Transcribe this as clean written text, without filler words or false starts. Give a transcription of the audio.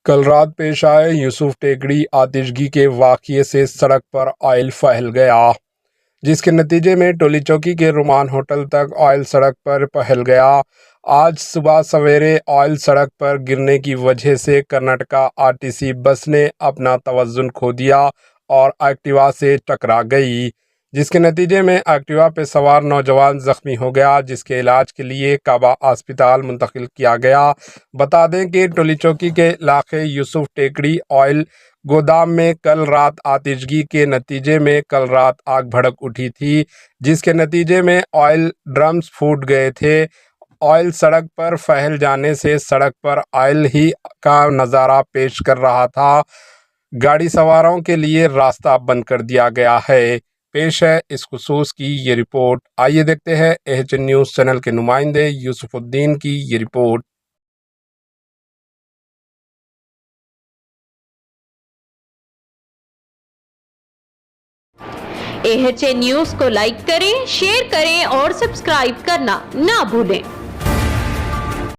کل رات پیش آئے یوسف ٹیکری آتشگی کے واقعے سے سڑک پر آئل پھیل گیا، جس کے نتیجے میں ٹولی چوکی کے رومان ہوٹل تک آئل سڑک پر پھیل گیا۔ آج صبح سویرے آئل سڑک پر گرنے کی وجہ سے کرناٹکا RTC بس نے اپنا توازن کھو دیا اور ایکٹیوا سے ٹکرا گئی، جس کے نتیجے میں ایکٹیوا پہ سوار نوجوان زخمی ہو گیا، جس کے علاج کے لیے کعبہ اسپتال منتقل کیا گیا۔ بتا دیں کہ ٹولی چوکی کے علاقے یوسف ٹیکری آئل گودام میں کل رات آتشگی کے نتیجے میں کل رات آگ بھڑک اٹھی تھی، جس کے نتیجے میں آئل ڈرمز پھوٹ گئے تھے۔ آئل سڑک پر پھیل جانے سے سڑک پر آئل ہی کا نظارہ پیش کر رہا تھا، گاڑی سواروں کے لیے راستہ بند کر دیا گیا ہے۔ پیش ہے اس خصوص کی یہ رپورٹ، آئیے دیکھتے ہیں AHN نیوز چینل کے نمائندے یوسف الدین کی یہ رپورٹ۔ AHN نیوز کو لائک کریں، شیئر کریں اور سبسکرائب کرنا نہ بھولیں۔